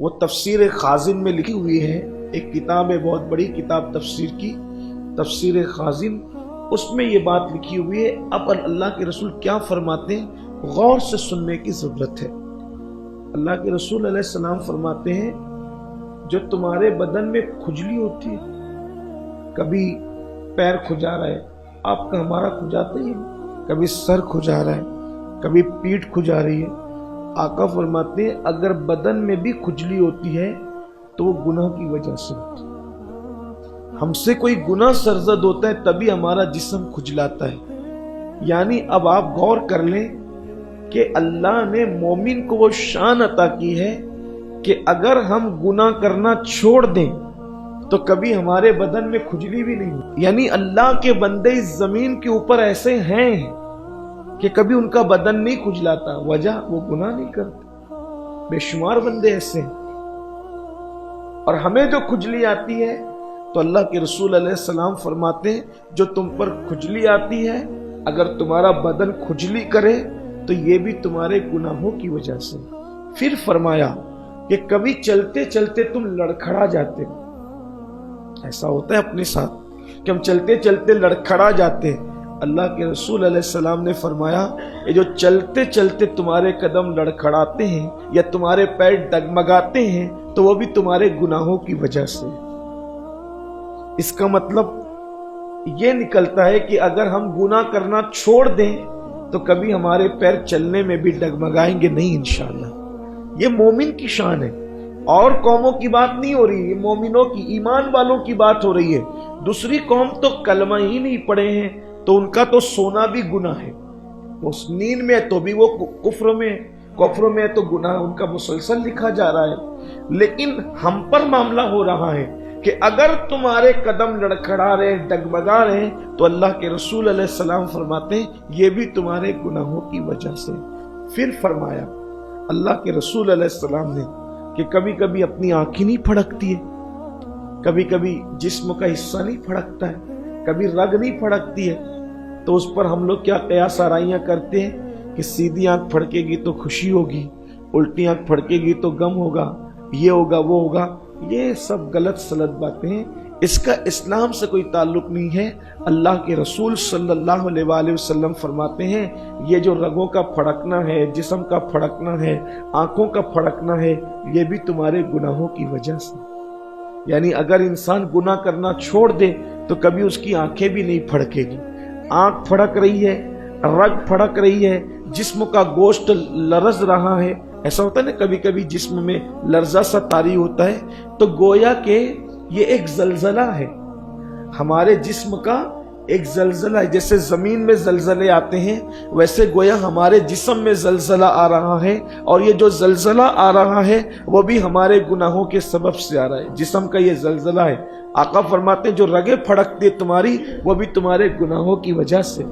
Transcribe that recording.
وہ تفسیر خازن میں لکھی ہوئی ہے، ایک کتاب ہے بہت بڑی کتاب تفسیر کی، تفسیر خازن، اس میں یہ بات لکھی ہوئی ہے۔ اب اللہ کے رسول کیا فرماتے ہیں غور سے سننے کی ضرورت ہے۔ اللہ کے رسول علیہ السلام فرماتے ہیں جو تمہارے بدن میں کھجلی ہوتی ہے، کبھی پیر کھجا رہا ہے، آپ کا ہمارا کھجاتا ہی ہے، کبھی سر کھجا رہا ہے، کبھی پیٹھ کھجا رہی ہے، آقا فرماتے ہیں اگر بدن میں بھی کھجلی ہوتی ہے تو وہ گناہ کی وجہ سے ہوتی ہے۔ ہم سے کوئی گناہ سرزد ہوتا ہے تبھی ہمارا جسم کھجلاتا ہے۔ یعنی اب آپ غور کر لیں کہ اللہ نے مومن کو وہ شان عطا کی ہے کہ اگر ہم گناہ کرنا چھوڑ دیں تو کبھی ہمارے بدن میں کھجلی بھی نہیں ہوتی۔ یعنی اللہ کے بندے اس زمین کے اوپر ایسے ہیں کہ کبھی ان کا بدن نہیں کھجلاتا، وجہ وہ گناہ نہیں کرتے۔ بے شمار بندے ایسے ہیں، اور ہمیں جو کھجلی آتی ہے تو اللہ کے رسول علیہ السلام فرماتے ہیں جو تم پر کھجلی آتی ہے اگر تمہارا بدن کھجلی کرے تو یہ بھی تمہارے گناہوں کی وجہ سے۔ پھر فرمایا کہ کبھی چلتے چلتے تم لڑکھڑا جاتے ہو، ایسا ہوتا ہے اپنے ساتھ کہ ہم چلتے چلتے لڑکھڑا جاتے ہیں۔ اللہ کے رسول علیہ السلام نے فرمایا یہ جو چلتے چلتے تمہارے قدم لڑکھڑاتے ہیں یا تمہارے پیر ڈگمگاتے ہیں تو وہ بھی تمہارے گناہوں کی وجہ سے۔ اس کا مطلب یہ نکلتا ہے کہ اگر ہم گناہ کرنا چھوڑ دیں تو کبھی ہمارے پیر چلنے میں بھی ڈگمگائیں گے نہیں انشاءاللہ۔ یہ مومن کی شان ہے، اور قوموں کی بات نہیں ہو رہی، یہ مومنوں کی، ایمان والوں کی بات ہو رہی ہے۔ دوسری قوم تو کلمہ ہی نہیں پڑھے ہیں تو ان کا تو سونا بھی گناہ ہے، وہ نیند میں تو بھی وہ کفر میں تو گناہ ان کا مسلسل لکھا جا رہا ہے۔ لیکن ہم پر معاملہ ہو رہا ہے کہ اگر تمہارے قدم لڑکھڑا رہے، ڈگمگا رہے تو اللہ کے رسول علیہ السلام فرماتے ہیں یہ بھی تمہارے گناہوں کی وجہ سے۔ پھر فرمایا اللہ کے رسول علیہ السلام نے کہ کبھی کبھی اپنی آنکھیں نہیں پھڑکتی ہے، کبھی کبھی جسم کا حصہ نہیں پھڑکتا ہے، کبھی رگ نہیں پھڑکتی ہے، تو اس پر ہم لوگ کیا قیاس آرائیاں کرتے ہیں کہ سیدھی آنکھ پھڑکے گی تو خوشی ہوگی، الٹی آنکھ پھڑکے گی تو غم ہوگا، یہ ہوگا وہ ہوگا۔ یہ سب غلط سلط باتیں ہیں، اس کا اسلام سے کوئی تعلق نہیں ہے۔ اللہ کے رسول صلی اللہ علیہ وآلہ وسلم فرماتے ہیں یہ جو رگوں کا پھڑکنا ہے، جسم کا پھڑکنا ہے، آنکھوں کا پھڑکنا ہے، یہ بھی تمہارے گناہوں کی وجہ سے۔ یعنی اگر انسان گناہ کرنا چھوڑ دے تو کبھی اس کی آنکھیں بھی نہیں پھڑکے گی۔ آنکھ پھڑک رہی ہے، رگ پھڑک رہی ہے، جسم کا گوشت لرز رہا ہے، ایسا ہوتا ہے نا کبھی کبھی جسم میں لرزہ سا طاری ہوتا ہے، تو گویا کہ یہ ایک زلزلہ ہے، ہمارے جسم کا ایک زلزلہ ہے۔ جیسے زمین میں زلزلے آتے ہیں ویسے گویا ہمارے جسم میں زلزلہ آ رہا ہے، اور یہ جو زلزلہ آ رہا ہے وہ بھی ہمارے گناہوں کے سبب سے آ رہا ہے، جسم کا یہ زلزلہ ہے۔ آقا فرماتے ہیں جو رگیں پھڑکتی تمہاری وہ بھی تمہارے گناہوں کی وجہ سے۔